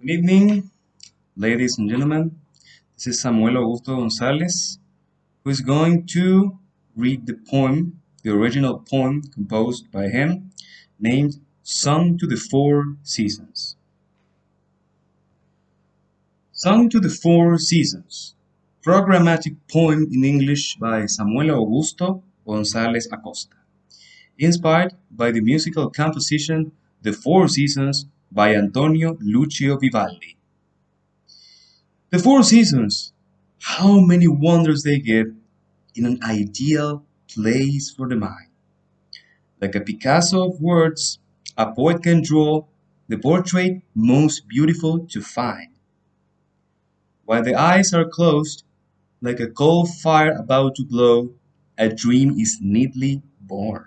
Good evening, ladies and gentlemen. This is Samuel Augusto Gonzalez, who is going to read the poem, the original poem composed by him, named Song to the Four Seasons. Song to the Four Seasons, programmatic poem in English by Samuel Augusto Gonzalez Acosta, inspired by the musical composition The Four Seasons by Antonio Lucio Vivaldi. The Four Seasons, how many wonders they give in an ideal place for the mind. Like a Picasso of words, a poet can draw the portrait most beautiful to find. While the eyes are closed, like a coal fire about to glow, a dream is neatly born.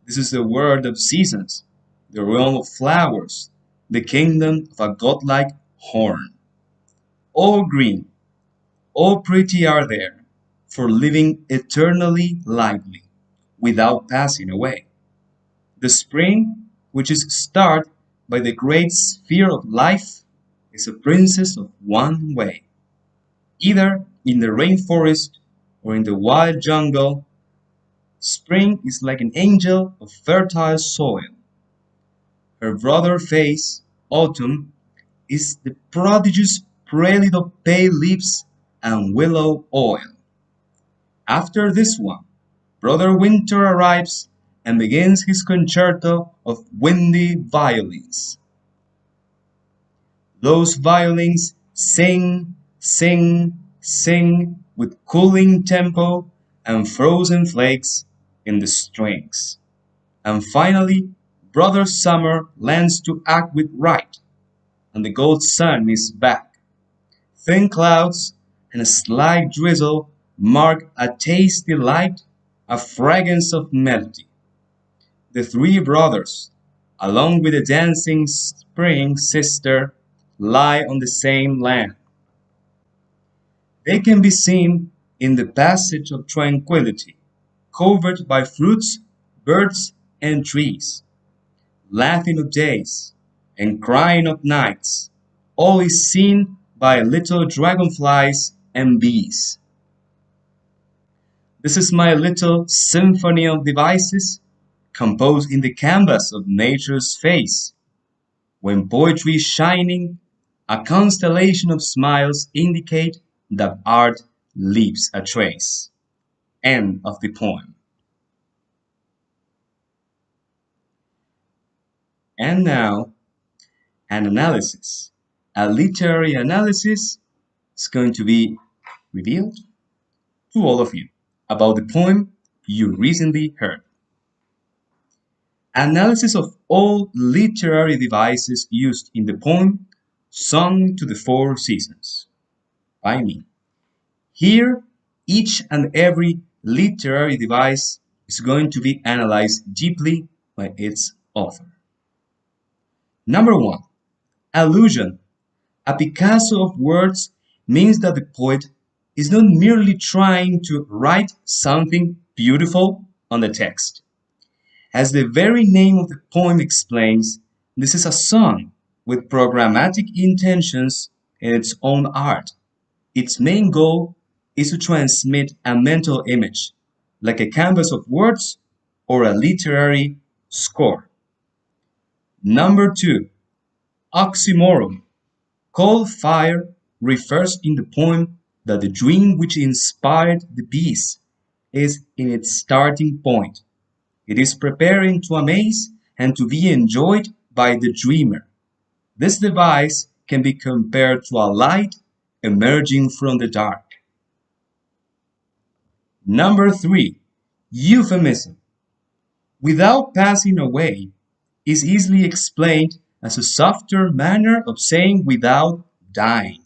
This is the world of seasons, the realm of flowers, the kingdom of a godlike horn. All green, all pretty are there, for living eternally lively, without passing away. The spring, which is starred by the great sphere of life, is a princess of one way. Either in the rainforest or in the wild jungle, spring is like an angel of fertile soil. Her brother face, autumn, is the prodigious prelude of pale leaves and willow oil. After this one, Brother Winter arrives and begins his concerto of windy violins. Those violins sing, sing, sing with cooling tempo and frozen flakes in the strings. And finally, Brother Summer learns to act with right, and the gold sun is back. Thin clouds and a slight drizzle mark a tasty light, a fragrance of melody. The three brothers, along with the dancing spring sister, lie on the same land. They can be seen in the passage of tranquility, covered by fruits, birds, and trees, laughing of days and crying of nights. All is seen by little dragonflies and bees. This is my little symphony of devices, composed in the canvas of nature's face. When poetry is shining, a constellation of smiles indicate that art leaves a trace. End of the poem. And now, an analysis. A literary analysis is going to be revealed to all of you about the poem you recently heard. Analysis of all literary devices used in the poem Song to the Four Seasons by me. Here, each and every literary device is going to be analyzed deeply by its author. Number one, allusion. A Picasso of words means that the poet is not merely trying to write something beautiful on the text. As the very name of the poem explains, this is a song with programmatic intentions in its own art. Its main goal is to transmit a mental image, like a canvas of words or a literary score. Number two, oxymoron. Cold fire refers in the poem that the dream which inspired the piece is in its starting point. It is preparing to amaze and to be enjoyed by the dreamer. This device can be compared to a light emerging from the dark. Number three, euphemism. Without passing away is easily explained as a softer manner of saying without dying.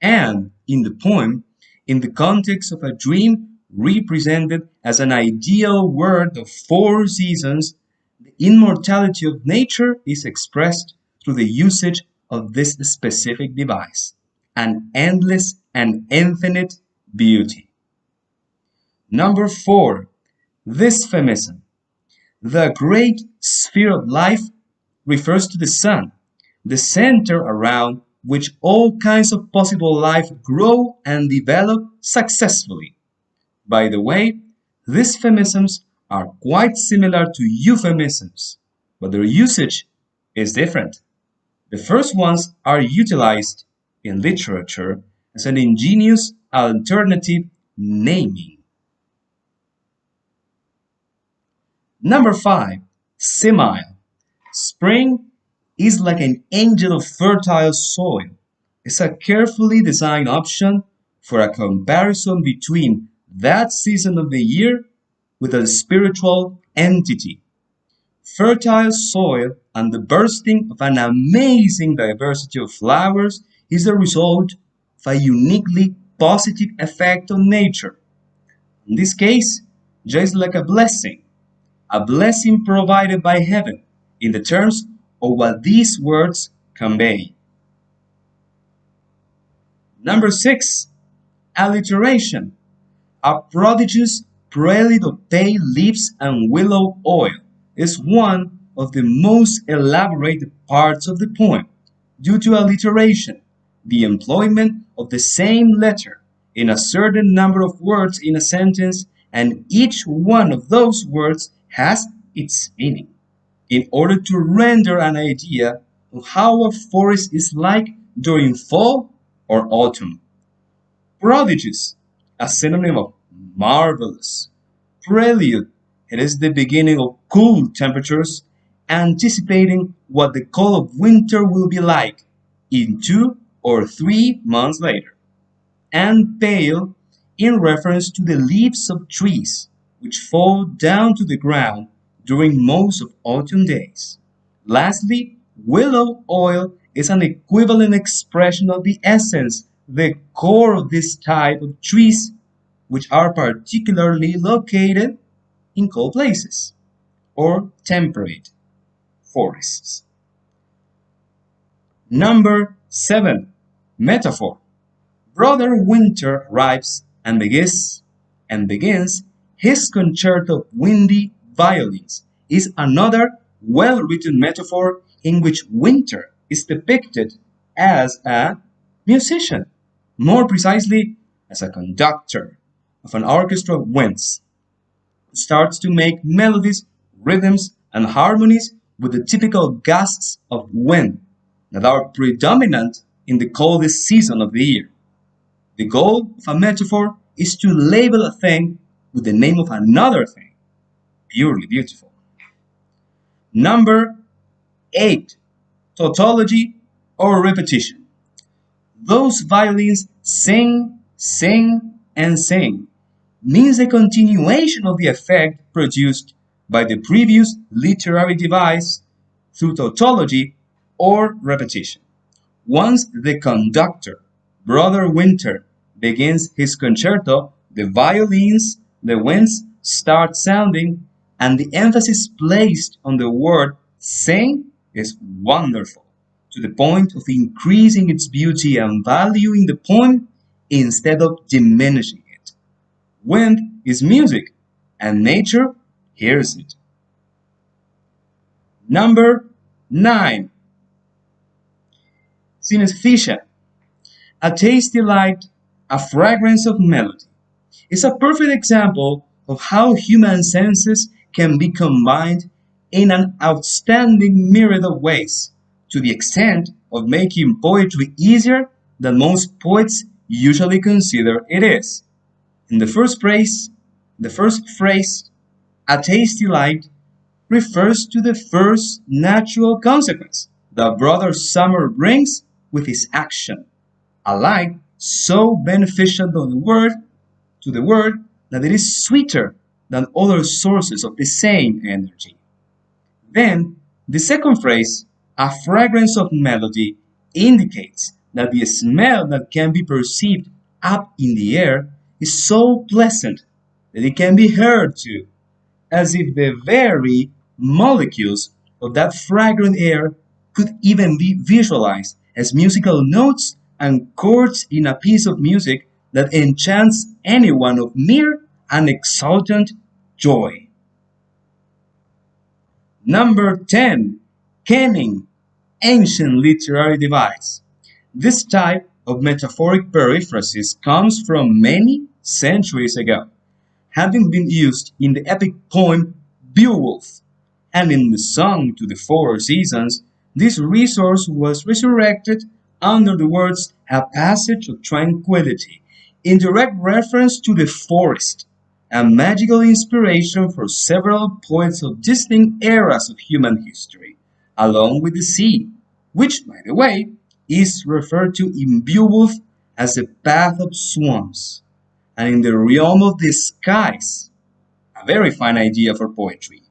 And in the poem, in the context of a dream represented as an ideal world of four seasons, the immortality of nature is expressed through the usage of this specific device, an endless and infinite beauty. Number four, this euphemism. The great sphere of life refers to the sun, the center around which all kinds of possible life grow and develop successfully. By the way, these feminisms are quite similar to euphemisms, but their usage is different. The first ones are utilized in literature as an ingenious alternative naming. Number 5. Simile. Spring is like an angel of fertile soil. It's a carefully designed option for a comparison between that season of the year with a spiritual entity. Fertile soil and the bursting of an amazing diversity of flowers is the result of a uniquely positive effect on nature. In this case, just like a blessing provided by heaven in the terms of what these words convey. Number 6. Alliteration. A prodigious prelude of pale leaves and willow oil is one of the most elaborated parts of the poem due to alliteration, the employment of the same letter in a certain number of words in a sentence, and each one of those words has its meaning, in order to render an idea of how a forest is like during fall or autumn. Prodigious, a synonym of marvelous. Prelude, it is the beginning of cool temperatures, anticipating what the cold of winter will be like in 2 or 3 months later. And pale, in reference to the leaves of trees, which fall down to the ground during most of autumn days. Lastly, willow oil is an equivalent expression of the essence, the core of this type of trees, which are particularly located in cold places or temperate forests. Number 7. Metaphor. Brother Winter arrives and begins his concerto of windy violins is another well-written metaphor in which Winter is depicted as a musician, more precisely as a conductor of an orchestra of winds, who starts to make melodies, rhythms, and harmonies with the typical gusts of wind that are predominant in the coldest season of the year. The goal of a metaphor is to label a thing with the name of another thing. Purely beautiful. Number 8. Tautology or repetition. Those violins sing, sing, and sing means a continuation of the effect produced by the previous literary device through tautology or repetition. Once the conductor, Brother Winter, begins his concerto, the violins, the winds start sounding, and the emphasis placed on the word sing is wonderful, to the point of increasing its beauty and value in the poem instead of diminishing it. Wind is music, and nature hears it. Number 9. Synesthesia. A tasty light, a fragrance of melody, is a perfect example of how human senses can be combined in an outstanding myriad of ways, to the extent of making poetry easier than most poets usually consider it is. In the first phrase, a tasty light refers to the first natural consequence that Brother Summer brings with his action, a light so beneficial to the word that it is sweeter than other sources of the same energy. Then, the second phrase, a fragrance of melody, indicates that the smell that can be perceived up in the air is so pleasant that it can be heard too, as if the very molecules of that fragrant air could even be visualized as musical notes and chords in a piece of music that enchants anyone of mere and exultant joy. Number 10. Kenning. ancient literary device. This type of metaphoric periphrasis comes from many centuries ago, having been used in the epic poem Beowulf, and in the Song to the Four Seasons. This resource was resurrected under the words "a passage of tranquility," in direct reference to the forest, a magical inspiration for several poets of distinct eras of human history, along with the sea, which, by the way, is referred to in Beowulf as a path of swans, and in the realm of the skies, a very fine idea for poetry.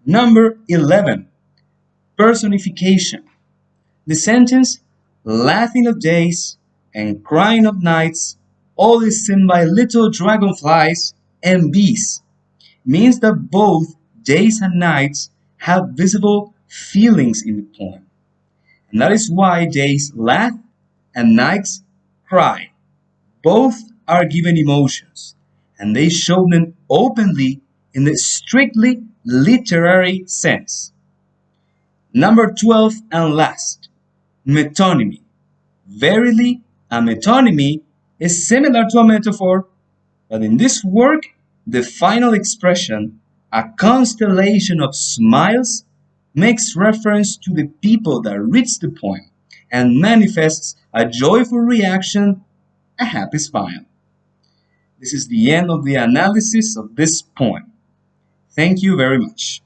Number 11. Personification. The sentence, laughing of days and crying of nights, all is seen by little dragonflies and bees, means that both days and nights have visible feelings in the poem. And that is why days laugh and nights cry. Both are given emotions, and they show them openly in the strictly literary sense. Number 12 and last, metonymy. Verily, a metonymy is similar to a metaphor, but in this work, the final expression, a constellation of smiles, makes reference to the people that reads the poem and manifests a joyful reaction, a happy smile. This is the end of the analysis of this poem. Thank you very much.